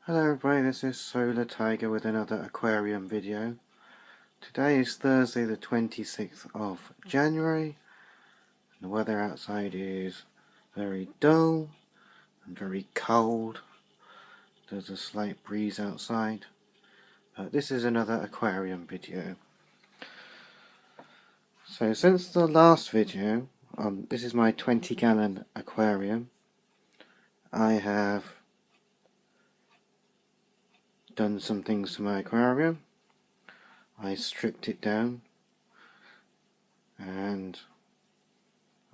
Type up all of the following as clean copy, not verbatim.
Hello everybody, this is Solartiger with another aquarium video. Today is Thursday the 26th of January. The weather outside is very dull and very cold. There's a slight breeze outside. But this is another aquarium video. So since the last video, this is my 20-gallon aquarium. I have done some things to my aquarium. I stripped it down and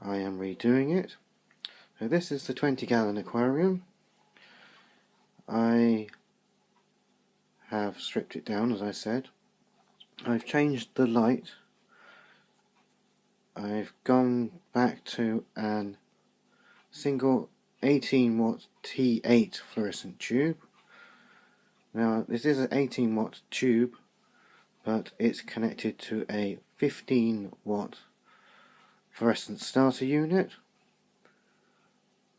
I am redoing it. So this is the 20-gallon aquarium. I have stripped it down, as I said. I've changed the light. I've gone back to an single 18 watt T8 fluorescent tube. Now this is an 18 watt tube, but it's connected to a 15 watt fluorescent starter unit.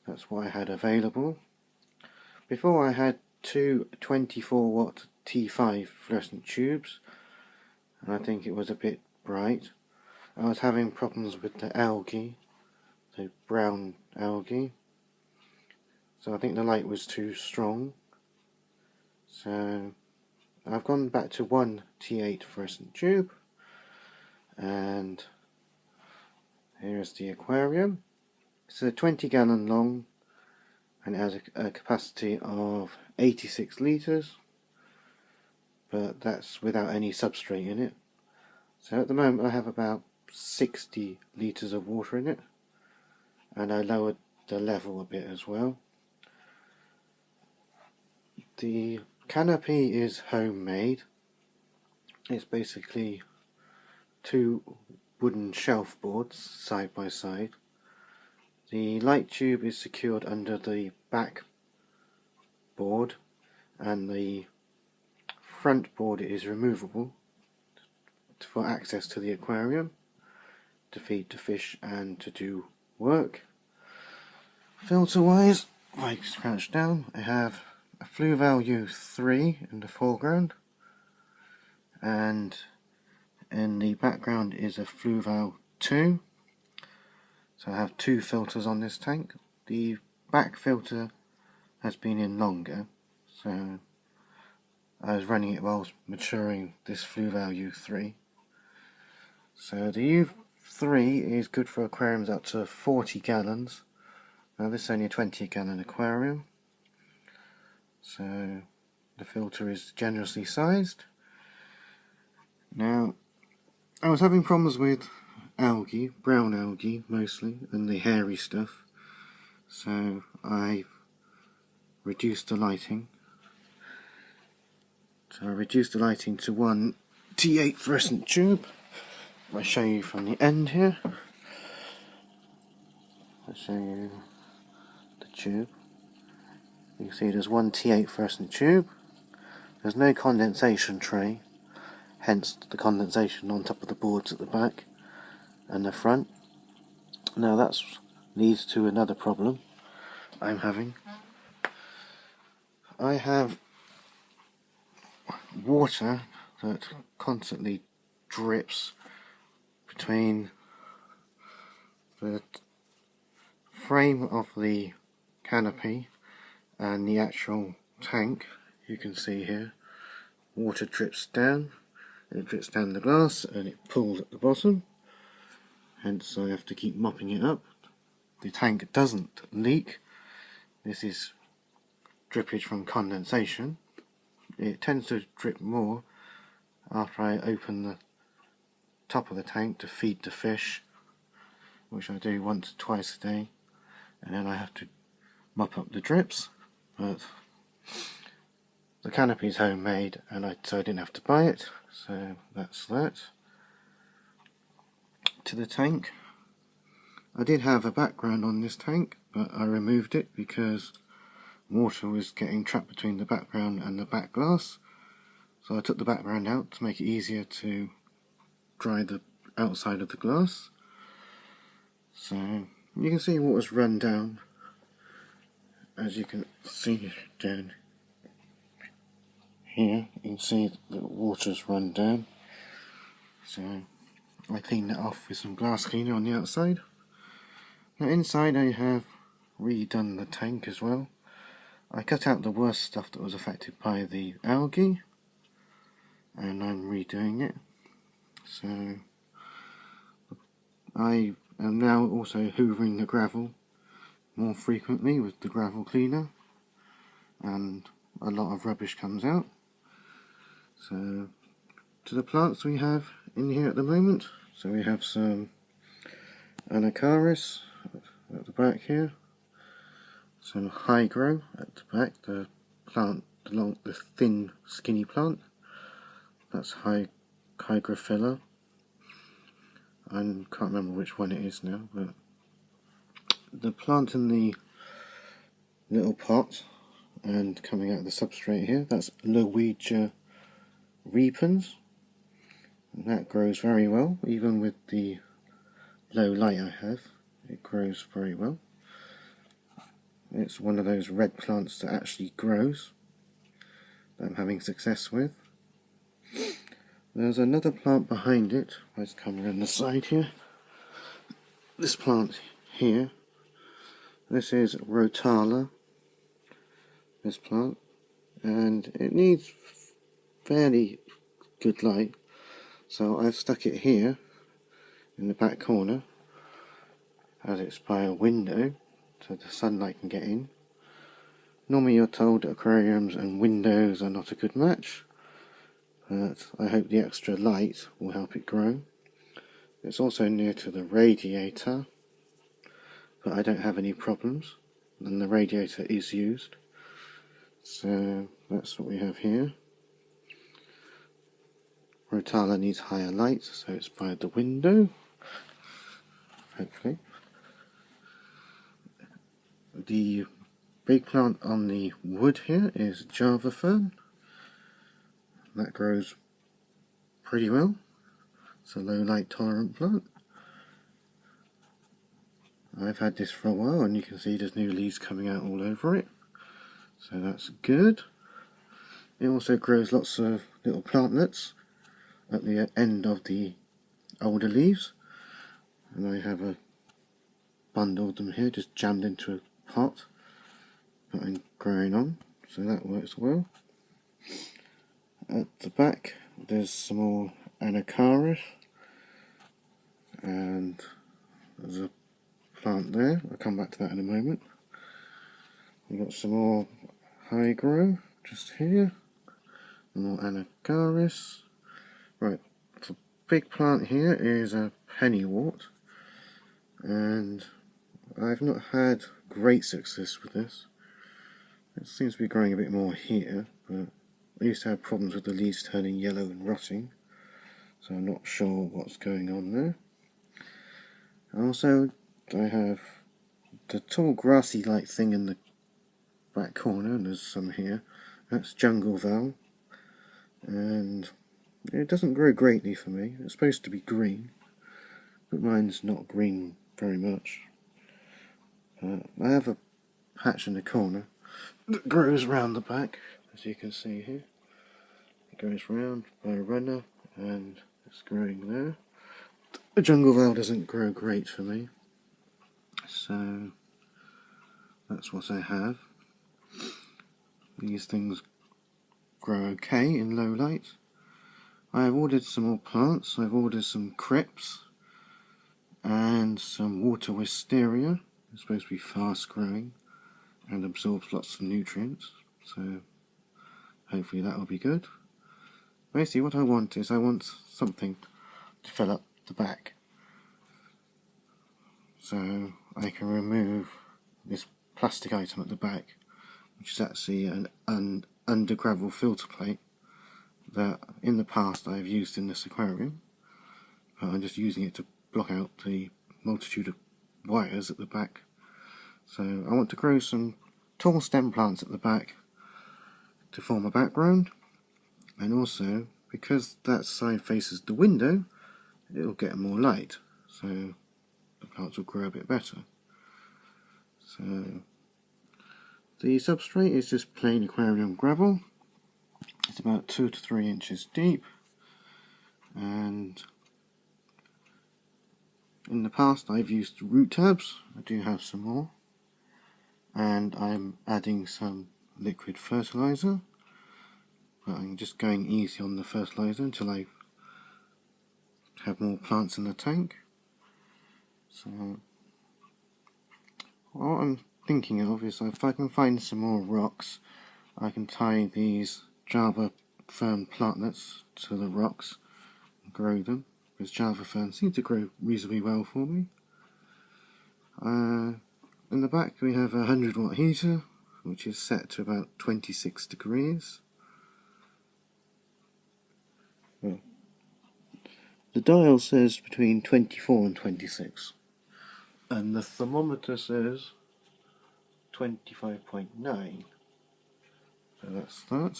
That's what I had available. Before I had two 24 watt T5 fluorescent tubes, and I think it was a bit bright. I was having problems with the algae, the brown algae, so I think the light was too strong. So I've gone back to one T8 fluorescent tube, and here's the aquarium. It's a 20-gallon long and it has a capacity of 86 litres, but that's without any substrate in it. So at the moment I have about 60 litres of water in it, and I lowered the level a bit as well. The canopy is homemade. It's basically two wooden shelf boards side by side. The light tube is secured under the back board, and the front board is removable for access to the aquarium, to feed the fish and to do work. Filter wise, if I crouch down, I have a Fluval U3 in the foreground, and in the background is a Fluval 2. So I have two filters on this tank. The back filter has been in longer, so I was running it while maturing this Fluval U3. So the U3 is good for aquariums up to 40 gallons. Now this is only a 20-gallon aquarium, so the filter is generously sized. Now I was having problems with algae, brown algae mostly, and the hairy stuff, so I reduced the lighting. So I reduced the lighting to one T8 fluorescent tube. I'll show you from the end here. I'll show you the tube. You can see there's one T8 fluorescent tube. There's no condensation tray, hence the condensation on top of the boards at the back and the front. Now that leads to another problem I'm having. I have water that constantly drips between the frame of the canopy and the actual tank. You can see here, water drips down, and it drips down the glass and it pools at the bottom, hence I have to keep mopping it up. The tank doesn't leak. This is drippage from condensation. It tends to drip more after I open the top of the tank to feed the fish, which I do once or twice a day, and then I have to mop up the drips. But the canopy is homemade, and so I didn't have to buy it, so that's that. To the tank, I did have a background on this tank, but I removed it because water was getting trapped between the background and the back glass, so I took the background out to make it easier to dry the outside of the glass. So you can see water's run down, as you can see down here, you can see the water's run down. So I cleaned it off with some glass cleaner on the outside. Now inside I have redone the tank as well. I cut out the worst stuff that was affected by the algae, and I'm redoing it. So I am now also hoovering the gravel more frequently with the gravel cleaner, and a lot of rubbish comes out. So to the plants we have in here at the moment, so we have some anacaris at the back here, some hygro at the back, the plant along the thin skinny plant, that's hygrophila. I can't remember which one it is now, but the plant in the little pot and coming out of the substrate here, that's Lowegia repens, and that grows very well. Even with the low light I have, it grows very well. It's one of those red plants that actually grows that I'm having success with. There's another plant behind it. Let's come around the side here. This plant here, this is Rotala, this plant, and it needs fairly good light, so I've stuck it here in the back corner as it's by a window so the sunlight can get in. Normally you're told aquariums and windows are not a good match, but I hope the extra light will help it grow. It's also near to the radiator, but I don't have any problems, and the radiator is used. So that's what we have here. Rotala needs higher light, so it's by the window, hopefully. The big plant on the wood here is Java fern. That grows pretty well. It's a low light tolerant plant. I've had this for a while, and you can see there's new leaves coming out all over it, so that's good. It also grows lots of little plantlets at the end of the older leaves, and I have a bundle of them here just jammed into a pot that I'm growing on, so that works well. At the back there's some more anacaris, and there's a plant there. I'll come back to that in a moment. We've got some more hygro just here, more anacaris. Right, the big plant here is a pennywort, and I've not had great success with this. It seems to be growing a bit more here, but I used to have problems with the leaves turning yellow and rotting, so I'm not sure what's going on there. Also, I have the tall grassy like thing in the back corner, and there's some here. That's jungle val, and it doesn't grow greatly for me. It's supposed to be green, but mine's not green very much. I have a patch in the corner that grows round the back, as you can see here. It goes round by a runner, and it's growing there. The jungle val doesn't grow great for me, so that's what I have. These things grow okay in low light. I have ordered some more plants. I've ordered some crypts and some water wisteria. It's supposed to be fast growing and absorbs lots of nutrients, so hopefully that will be good. Basically what I want is something to fill up the back, so I can remove this plastic item at the back, which is actually an under gravel filter plate that in the past I've used in this aquarium, but I'm just using it to block out the multitude of wires at the back. So I want to grow some tall stem plants at the back to form a background, and also because that side faces the window, it'll get more light, so the plants will grow a bit better. So the substrate is just plain aquarium gravel. It's about 2 to 3 inches deep, and in the past I've used root tabs. I do have some more, and I'm adding some liquid fertilizer, but I'm just going easy on the fertilizer until I have more plants in the tank. So what I'm thinking of is, if I can find some more rocks, I can tie these Java fern plantlets to the rocks and grow them, because Java ferns seem to grow reasonably well for me. In the back we have a 100-watt heater, which is set to about 26 degrees. The dial says between 24 and 26, and the thermometer says 25.9. So that's that.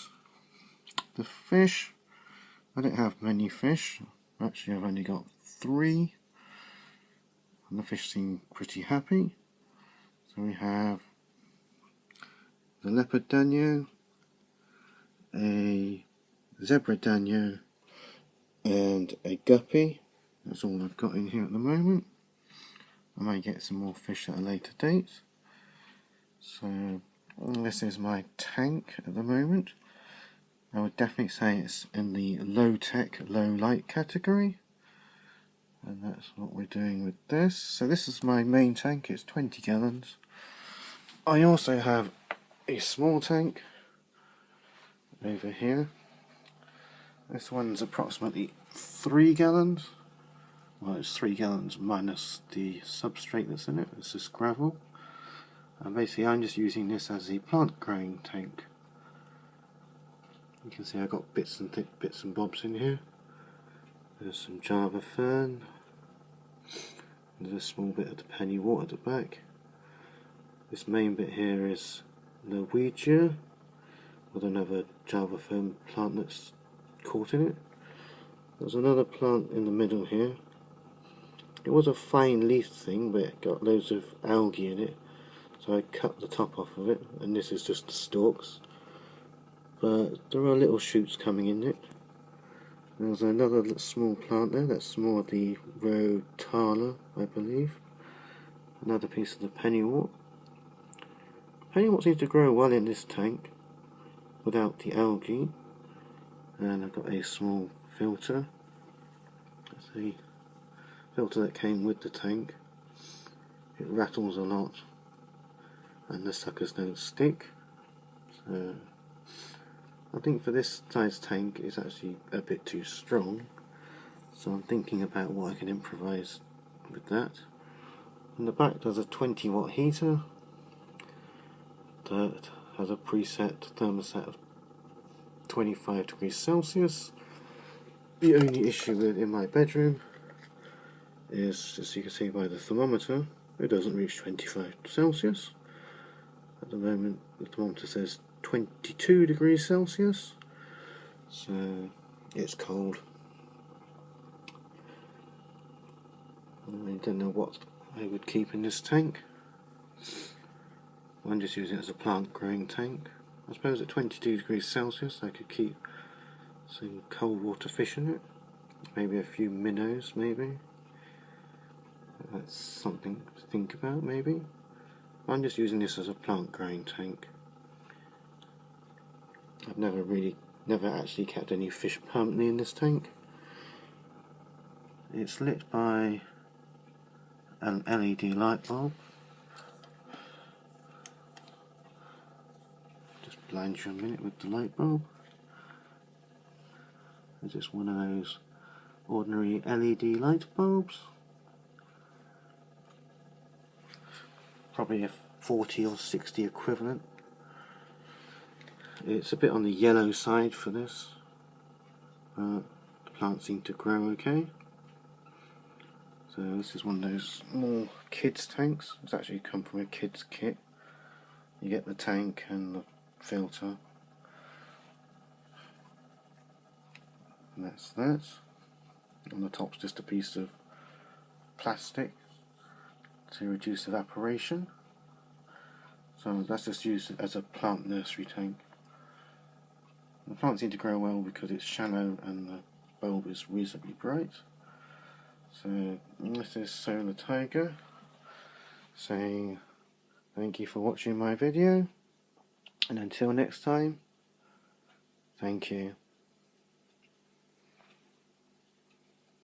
The fish, I don't have many fish. Actually, I've only got 3, and the fish seem pretty happy. So we have the leopard danio, a zebra danio, and a guppy. That's all I've got in here at the moment. I may get some more fish at a later date. So this is my tank at the moment. I would definitely say it's in the low tech, low light category, and that's what we're doing with this. So this is my main tank, it's 20 gallons. I also have a small tank over here. This one's approximately 3 gallons. Well, it's 3 gallons minus the substrate that's in it. It's just gravel. And basically I'm just using this as a plant growing tank. You can see I've got bits and bobs in here. There's some Java fern. There's a small bit of the penny wort at the back. This main bit here is Norwegia, with another Java fern plant that's caught in it. There's another plant in the middle here. It was a fine leaf thing, but it got loads of algae in it, so I cut the top off of it, and this is just the stalks. But there are little shoots coming in it. There's another small plant there, that's more the Rotala, I believe. Another piece of the pennywort. Pennywort seems to grow well in this tank without the algae. And I've got a small filter. That's the filter that came with the tank. It rattles a lot, and the suckers don't stick. So I think for this size tank it's actually a bit too strong, so I'm thinking about what I can improvise with that. In the back there's a 20-watt heater that has a preset thermostat of 25 degrees Celsius. The only issue with in my bedroom is, as you can see by the thermometer, it doesn't reach 25 Celsius. At the moment the thermometer says 22 degrees Celsius, so it's cold. I don't know what I would keep in this tank. I'm just using it as a plant growing tank. I suppose at 22 degrees Celsius I could keep some cold water fish in it, maybe a few minnows maybe. That's something to think about maybe. I'm just using this as a plant growing tank. I've never actually kept any fish permanently in this tank. It's lit by an LED light bulb. Just blind you a minute with the light bulb. It's just one of those ordinary LED light bulbs. Probably a 40 or 60 equivalent. It's a bit on the yellow side for this, but the plants seem to grow okay. So this is one of those more kids tanks. It's actually come from a kids kit. You get the tank and the filter, and that's that. On the top's just a piece of plastic to reduce evaporation. So that's just used as a plant nursery tank. The plant seems to grow well because it's shallow and the bulb is reasonably bright. So this is Solartiger saying thank you for watching my video, and until next time, thank you.